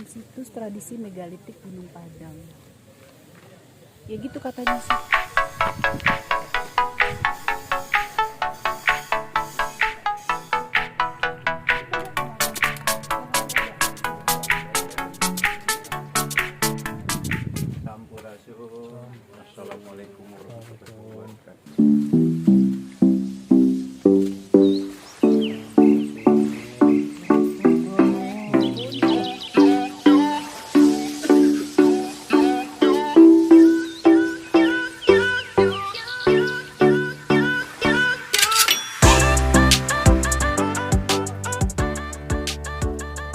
menemukan situs tradisi megalitik Gunung Padang. Ya gitu katanya sih. Sampurasun. Assalamualaikum warahmatullahi wabarakatuh.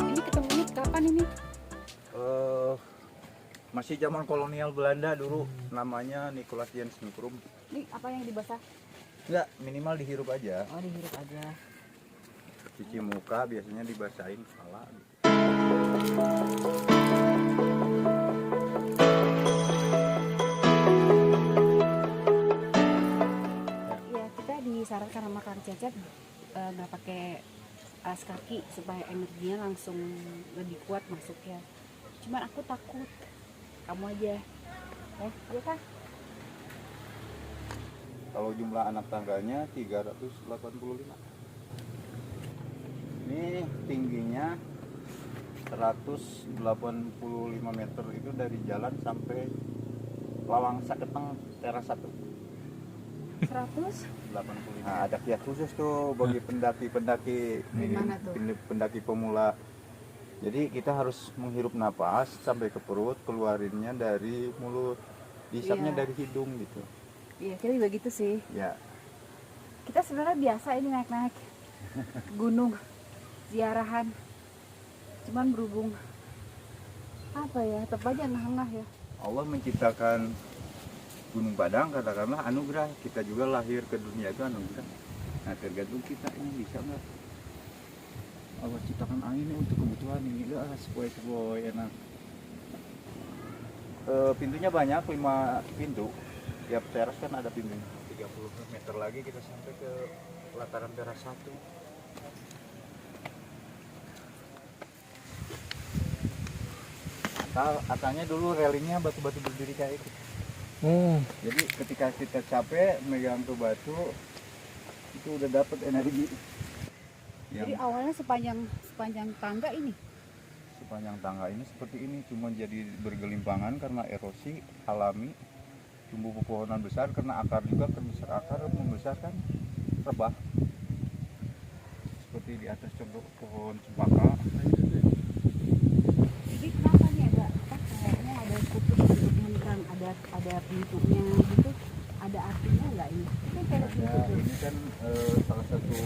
Ini ketemunya kapan ini? Masih zaman kolonial Belanda dulu, namanya Nicolaas Jens Mikrum. Ini apa yang dibasah? Enggak, minimal dihirup aja. Oh, dihirup aja. Cuci muka biasanya dibasahin kepala. Ya, kita disarankan sama Kang Cecep nggak pakai alas kaki supaya energinya langsung lebih kuat masuknya. Cuman aku takut. Kamu aja. Iya Kak? Kalau jumlah anak tangganya 385. Ini tingginya 185 meter itu dari jalan sampai Lawang Saketeng teras 1. 100? 85. Nah, ada kiat khusus tuh bagi pendaki-pendaki Gimana tuh? pendaki pemula. Jadi kita harus menghirup napas sampai ke perut, keluarinnya dari mulut, dihisapnya Iya. dari hidung gitu. Iya, kita juga gitu sih. Ya, Kita sebenarnya biasa ini naik-naik gunung, ziarahan. Cuman berhubung apa ya, tetap aja ngeh-ngeh ya. Allah menciptakan Gunung Padang katakanlah anugerah. Kita juga lahir ke dunia itu anugerah. Nah, tergantung kita ini bisa nggak. Allah ciptakan angin untuk kebutuhan ini lah, sepoi enak. Pintunya banyak, 5 pintu. Tiap teras kan ada pintunya. 30 meter lagi kita sampai ke pelataran teras 1. Asalnya dulu railingnya batu-batu berdiri kayak itu. Jadi ketika kita capek megang tuh batu, itu udah dapet energi. Jadi Yang awalnya sepanjang tangga ini. sepanjang tangga ini seperti ini, cuma jadi bergelimpangan karena erosi alami, tumbuh pepohonan besar karena akar juga terbesar, akar membesarkan rebah seperti di atas contoh pohon cempaka. Jadi kenapa nih ada apa kayaknya ada kutub yang ada pintunya gitu, ada artinya nggak ini? Ini kayak pintu Ada, tuh. ini kan salah satu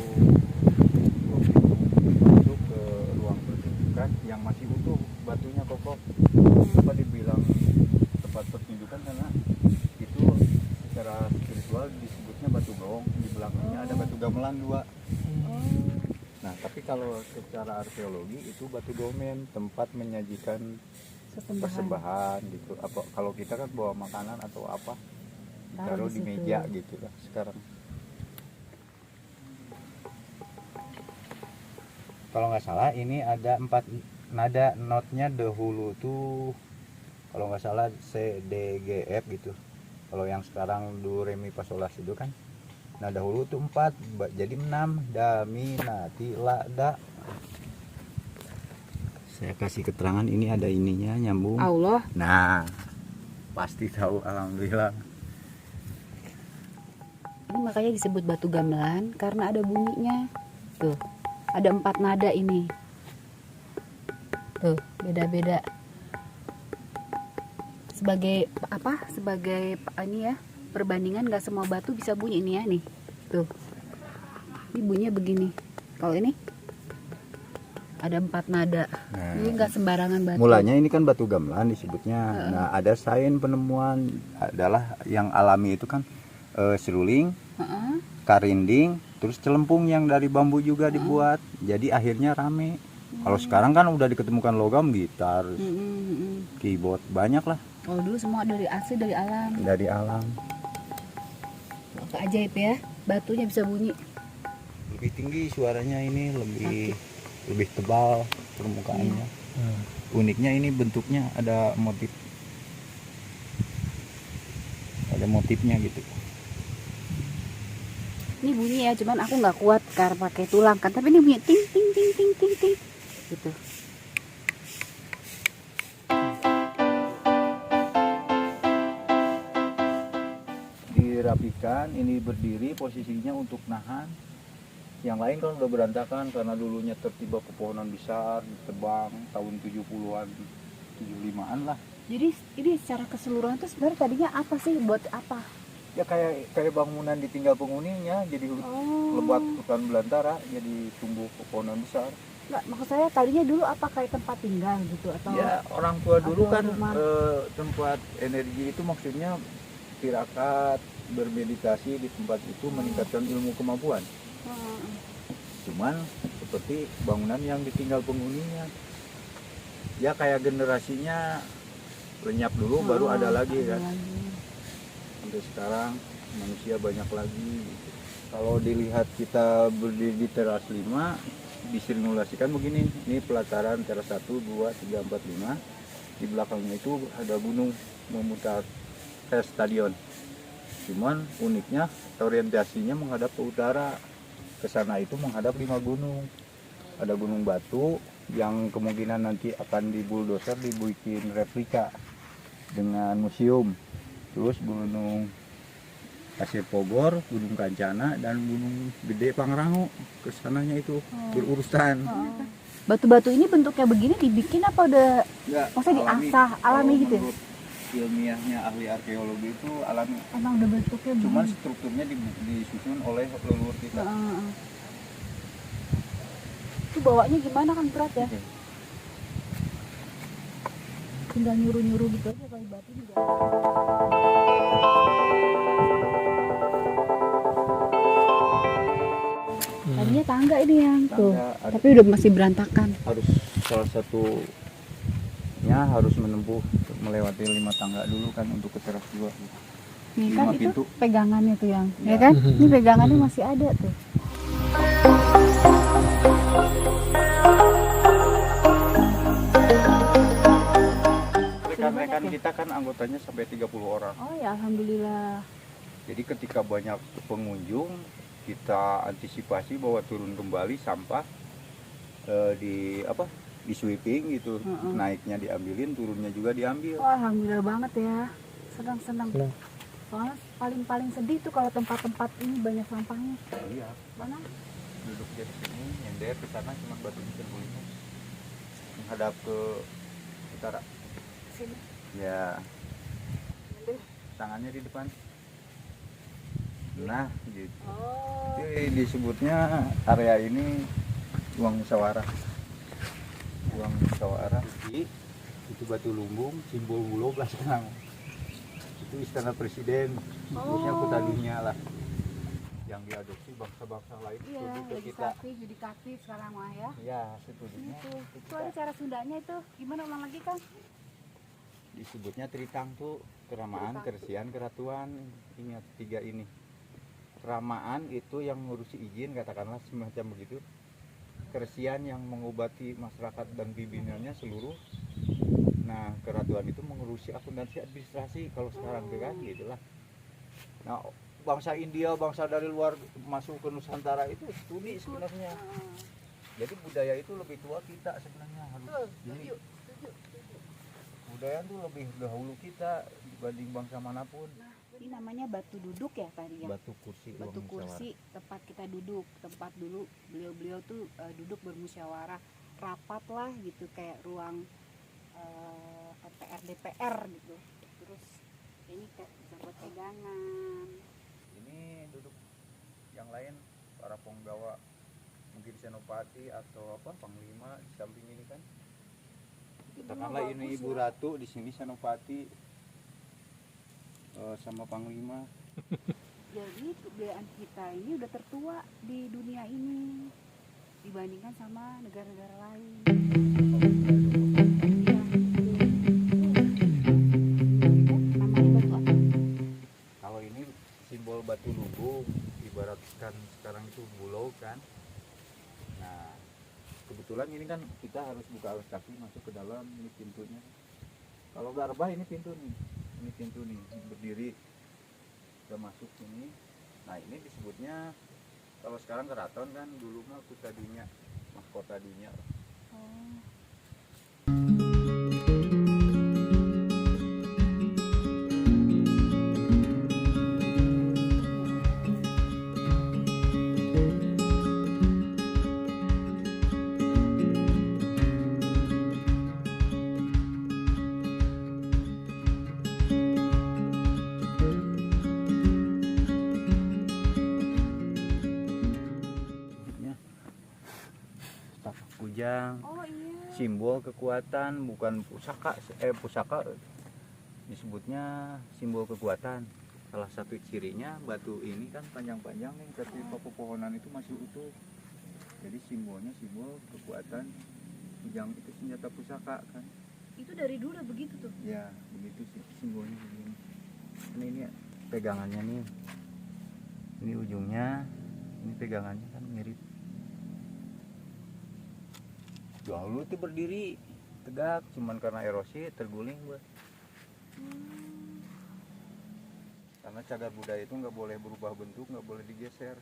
masuk ke ruang pertunjukan yang masih utuh, batunya kokoh. Kenapa dibilang tempat pertunjukan karena itu secara spiritual disebutnya batu gong, di belakangnya ada batu gamelan 2. Oh, Tapi kalau secara arkeologi itu batu domen, tempat menyajikan sesembahan. persembahan gitu. Apa kalau kita kan bawa makanan atau apa Taruh ditaruh di di situ. meja gitu lah sekarang. Kalau nggak salah ini ada 4 nada, notnya dahulu tuh kalau nggak salah C D G F gitu. Kalau yang sekarang do re mi fa sol la si do kan. Nah dahulu tuh 4, jadi 6, da mi na ti la da. Saya kasih keterangan ini ada ininya nyambung. Allah. Nah, pasti tahu alhamdulillah. Ini makanya disebut batu gamelan karena ada bunyinya. Tuh, ada 4 nada ini. Tuh, beda-beda. Sebagai apa? Sebagai ini ya, perbandingan nggak semua batu bisa bunyi ini ya nih. Tuh. Ini bunyinya begini. Kalau ini ada 4 nada. Nah, Ini nggak sembarangan batu. mulanya ini kan batu gamelan disebutnya. Nah, ada sains penemuan adalah yang alami itu kan seruling, Heeh. karinding, terus celempung yang dari bambu juga dibuat. Jadi akhirnya rame. Kalau sekarang kan udah diketemukan logam, gitar, keyboard, banyak lah Kalau dulu semua dari asli dari alam. dari alam. Ajaib ya, batunya bisa bunyi. Lebih tinggi suaranya ini, lebih tebal permukaannya. Uniknya ini bentuknya ada motifnya gitu. Ini bunyi ya, cuman aku nggak kuat karena pakai tulang kan. Tapi ini bunyi ting ting ting ting ting ting gitu. Dirapikan, ini berdiri posisinya untuk nahan. Yang lain kan udah berantakan karena dulunya tertiba pepohonan besar, ditebang tahun 70-an, 75-an lah. Jadi ini secara keseluruhan tuh sebenarnya tadinya apa sih, buat apa? Ya kayak bangunan ditinggal penghuninya, jadi lebat hutan belantara, jadi tumbuh pepohonan besar. Nggak, maksud saya tadinya dulu apa kayak tempat tinggal gitu atau? Ya orang tua dulu atau kan rumah? tempat energi itu maksudnya tirakat, bermeditasi di tempat itu meningkatkan ilmu kemampuan. Cuman seperti bangunan yang ditinggal penghuninya, ya kayak generasinya lenyap dulu baru ada lagi kan. Sampai sekarang manusia banyak lagi gitu. Kalau dilihat kita berdiri di teras 5, disimulasikan begini, ini pelataran teras 1, 2, 3, 4, 5. Di belakangnya itu ada gunung memutar kayak stadion. Cuman uniknya orientasinya menghadap ke utara. Ke sana itu menghadap 5 gunung. Ada gunung batu yang kemungkinan nanti akan dibuldoser dibikin replika dengan museum. Terus gunung Pasir Pogor, gunung Kancana, dan gunung Gede Pangrango. Kesananya itu berurusan. Batu-batu ini bentuknya begini dibikin apa udah maksudnya diasah alami gitu ya? Ilmiahnya ahli arkeologi itu alami. Emang udah bentuknya begini. Cuman strukturnya disusun oleh leluhur kita. Itu bawanya gimana kan, berat ya? Oke. Tinggal nyuruh-nyuruh gitu aja kalau batu juga. Tadinya tangga ini yang tuh, tapi udah masih berantakan. Harus salah satunya harus menempuh melewati 5 tangga dulu kan untuk ke teras 2. Nih kan 5 itu pintu. pegangannya tuh yang, Ya. ya kan? Ini pegangannya masih ada tuh. Rekan-rekan kita kan anggotanya sampai 30 orang. Oh ya, alhamdulillah. Jadi ketika banyak pengunjung, kita antisipasi bahwa turun kembali sampah di sweeping gitu. Naiknya diambilin, turunnya juga diambil. Oh, alhamdulillah banget ya. Senang-senang. Soalnya paling sedih tuh kalau tempat-tempat ini banyak sampahnya. Iya. Mana? Duduk di sini, nyender ke sana cuma batunya terguling. Menghadap ke utara. Sini. Ya. Tangannya di depan. Nah, gitu. Oh. Jadi disebutnya area ini ruang musyawarah. Ruang musyawarah. Itu Batu Lumbung, simbol Pulau Blaskenang. Itu istana presiden, sebelumnya kota dunia lah. Yang diadopsi bangsa-bangsa lain. Iya, ke kita. legislatif, yudikatif sekarang mah ya. Ya, setujunya. Itu ada cara Sundanya itu. Gimana ulang lagi kan? Disebutnya Tritang tuh keramaan, keresian, keratuan. Ingat 3 ini. Keramaan itu yang ngurusi izin, katakanlah semacam begitu. Keresian yang mengobati masyarakat dan pimpinannya seluruh. Nah, keratuan itu mengurusi akuntansi administrasi kalau sekarang kan gitulah. Nah, bangsa India, bangsa dari luar masuk ke Nusantara itu studi sebenarnya. Jadi budaya itu lebih tua kita sebenarnya harus. Jadi budaya itu lebih dahulu kita dibanding bangsa manapun. Ini namanya batu duduk ya tadi ya. Batu kursi. Batu kursi, tempat kita duduk, tempat dulu beliau tuh duduk bermusyawarah, rapat lah gitu, kayak ruang MPR DPR gitu. Terus ini kayak bisa buat pegangan. Ini duduk yang lain para penggawa, mungkin senopati atau apa panglima di samping ini kan. Katakanlah ini Ibu Ratu, di sini senopati sama panglima. Jadi kebudayaan kita ini udah tertua di dunia ini dibandingkan sama negara-negara lain. Namanya batu apa? Kalau ini simbol Batu Lumbung, ibaratkan sekarang itu pulau kan. Nah, kebetulan ini kan kita harus buka alas kaki masuk ke dalam, ini pintunya. Kalau garbah ini pintu nih, ini pintu nih berdiri udah masuk sini. Nah ini disebutnya kalau sekarang keraton kan, dulu mah kutadinya mahkota dinya. Oh. Tapak kujang, Oh iya. simbol kekuatan, bukan pusaka. Pusaka disebutnya simbol kekuatan. Salah satu cirinya batu ini kan panjang-panjang nih, tapi pepohonan itu masih utuh. Jadi simbolnya simbol kekuatan. Kujang itu senjata pusaka kan. Itu dari dulu udah begitu tuh. Ya begitu sih simbolnya begini. Ini pegangannya nih. Ini ujungnya, ini pegangannya kan mirip. Dahulu itu berdiri tegak, cuman karena erosi terguling, buat. Karena cagar budaya itu nggak boleh berubah bentuk, nggak boleh digeser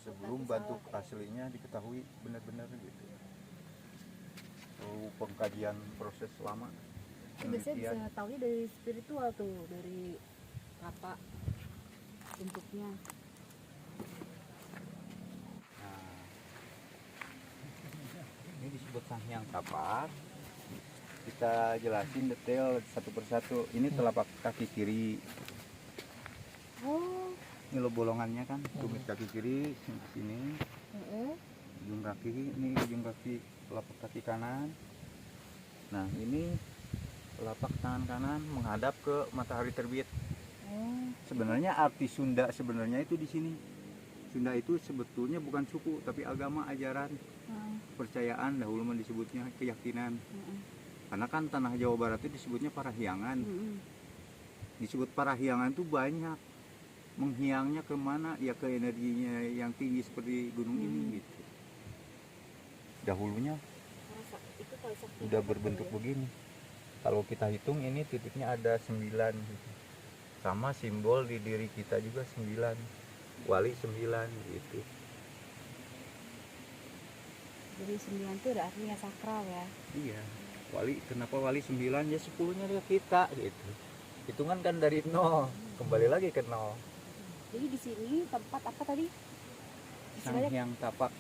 sebelum bentuk aslinya diketahui benar-benar gitu. Pengkajian proses lama. Itu biasanya bisa tahunya dari spiritual tuh, dari apa bentuknya. Nah, ini disebut Sanghyang Tapak. Kita jelasin detail satu persatu. Ini telapak kaki kiri. Oh. Ini lo bolongannya kan, tumit kaki kiri sini. Ujung kaki, ini ujung kaki telapak kaki kanan. Nah ini telapak tangan kanan menghadap ke matahari terbit. Sebenarnya arti Sunda sebenarnya itu di sini. Sunda itu sebetulnya bukan suku tapi agama, ajaran, kepercayaan, dahulu mah disebutnya keyakinan. Karena kan tanah Jawa Barat itu disebutnya Parahyangan. Disebut Parahyangan itu banyak. Menghiangnya kemana? Ya ke energinya yang tinggi seperti gunung ini gitu. Dahulunya udah berbentuk begini. Kalau kita hitung ini titiknya ada 9 gitu. Sama simbol di diri kita juga 9. Wali 9 gitu. Jadi 9 itu ada artinya sakral ya. Iya. Wali, kenapa wali 9? Ya 10-nya dia kita gitu. Hitungan kan dari 0, kembali lagi ke 0. Jadi di sini tempat apa tadi? Sanghyang Tapak,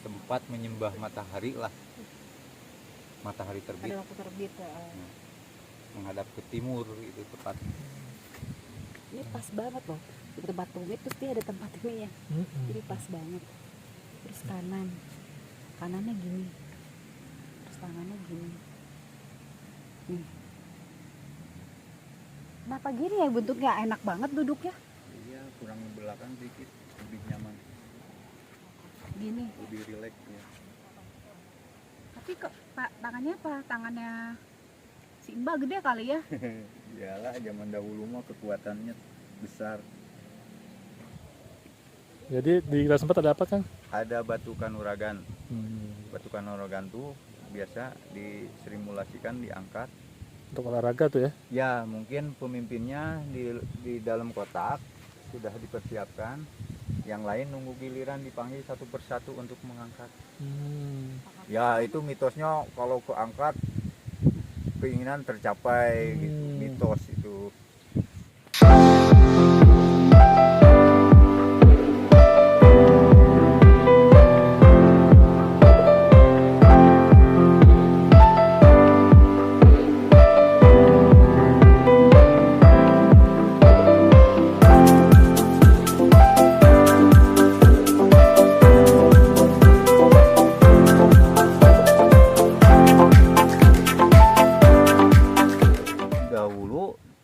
tempat menyembah matahari lah. Matahari terbit. Ada waktu terbit. Menghadap ke timur itu tepat. Ini pas banget loh. Di tempat tumit terus dia ada tempat ini ya. Jadi pas banget. Terus kanan. Kanannya gini. Terus tangannya gini. Nih. Kenapa gini ya bentuknya? Enak banget duduknya. Iya, kurang belakang dikit, lebih nyaman, Gini. lebih rileks ya. Tapi kok Pak tangannya apa? Tangannya si Mbak gede kali ya? Iyalah, zaman dahulu mah kekuatannya besar. Jadi di kelas 4 ada apa, Kang? Ada batu kanuragan. Batu kanuragan tuh biasa disimulasikan, diangkat. Untuk olahraga tuh ya? Ya, mungkin pemimpinnya di dalam kotak sudah dipersiapkan. Yang lain nunggu giliran dipanggil satu persatu untuk mengangkat. Ya, itu mitosnya kalau keangkat keinginan tercapai gitu. Mitos itu.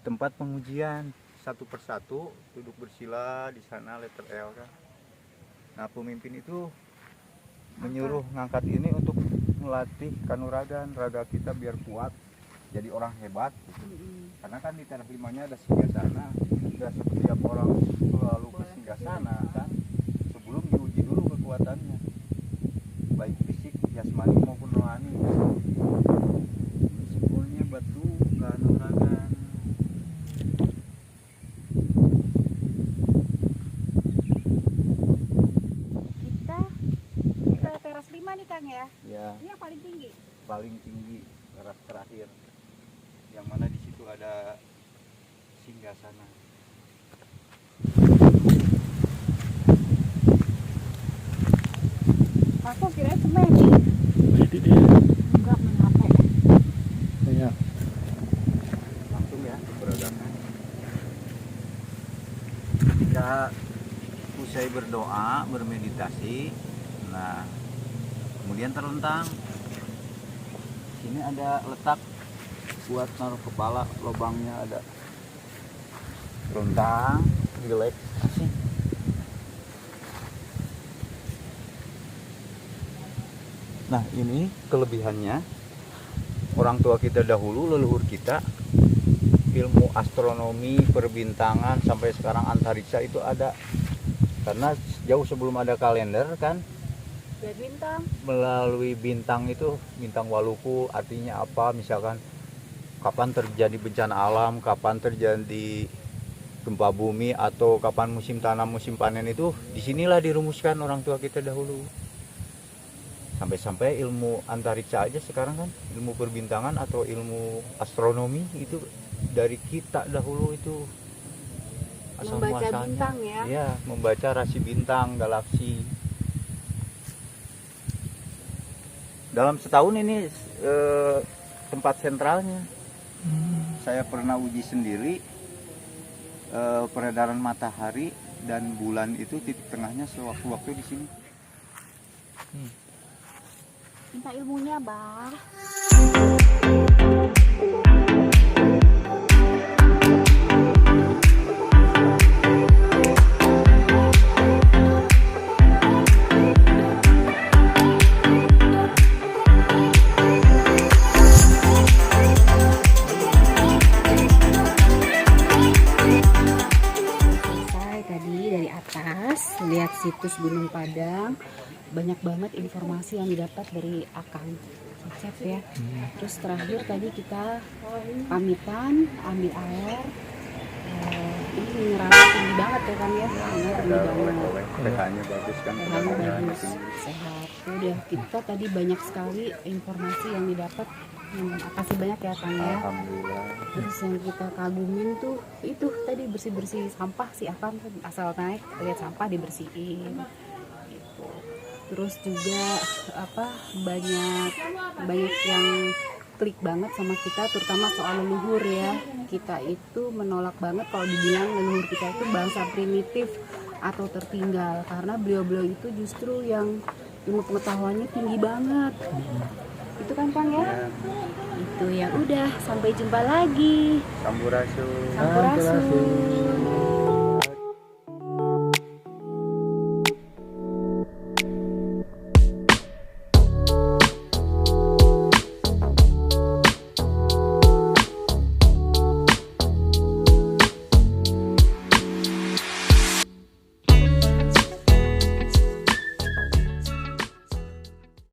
Tempat pengujian satu persatu duduk bersila di sana letter L kan. Nah pemimpin itu menyuruh ngangkat ini untuk melatih kanuragan raga kita biar kuat jadi orang hebat gitu. Karena kan di tanah limanya ada singgasana, sudah setiap orang selalu ke singgasana kan sebelum diuji dulu kekuatannya baik fisik jasmani maupun rohani. Simbolnya batu kanuragan. Kita ke teras 5 nih Kang ya. Ya, Ini yang paling tinggi. paling tinggi teras terakhir. Yang mana di situ ada singgasana. Aku kira semen nih. Jadi dia. Enggak main HP. Iya. Langsung ya beradakan. Ketika usai berdoa, bermeditasi, nah kemudian terlentang. Sini ada letak buat naruh kepala, lubangnya ada. Terlentang, relaksasi. Nah ini kelebihannya orang tua kita dahulu, leluhur kita, ilmu astronomi, perbintangan sampai sekarang antariksa itu ada. Karena jauh sebelum ada kalender kan, Lihat bintang. melalui bintang itu, bintang Waluku artinya apa, misalkan kapan terjadi bencana alam, kapan terjadi gempa bumi, atau kapan musim tanam, musim panen, itu disinilah dirumuskan orang tua kita dahulu. Sampai-sampai ilmu antariksa aja sekarang kan, ilmu perbintangan atau ilmu astronomi itu dari kita dahulu itu asal Membaca muasalnya. bintang ya. Iya, membaca rasi bintang, galaksi. Dalam setahun ini tempat sentralnya. Saya pernah uji sendiri peredaran matahari dan bulan itu titik tengahnya sewaktu-waktu di sini. Minta ilmunya, Bah. Selesai tadi dari atas, lihat situs Gunung Padang. Banyak banget informasi yang didapat dari Akang Cecep ya. Terus terakhir tadi kita pamitan, ambil air. Ini mineralnya tinggi banget ya kan ya. Ini tinggi banget. pH-nya bagus kan, PH-nya pH-nya bagus, tinggi. sehat. Udah kita tadi banyak sekali informasi yang didapat. Makasih banyak ya Kang ya. Alhamdulillah. Terus yang kita kagumin tuh itu tadi bersih-bersih sampah sih Akang asal naik lihat sampah dibersihin. Gitu. Terus juga banyak yang klik banget sama kita, terutama soal leluhur ya. Kita itu menolak banget kalau dibilang leluhur kita itu bangsa primitif atau tertinggal, karena beliau-beliau itu justru yang ilmu pengetahuannya tinggi banget. Itu kan Kang ya? Itu ya udah, sampai jumpa lagi. Sampurasun. Sampurasun.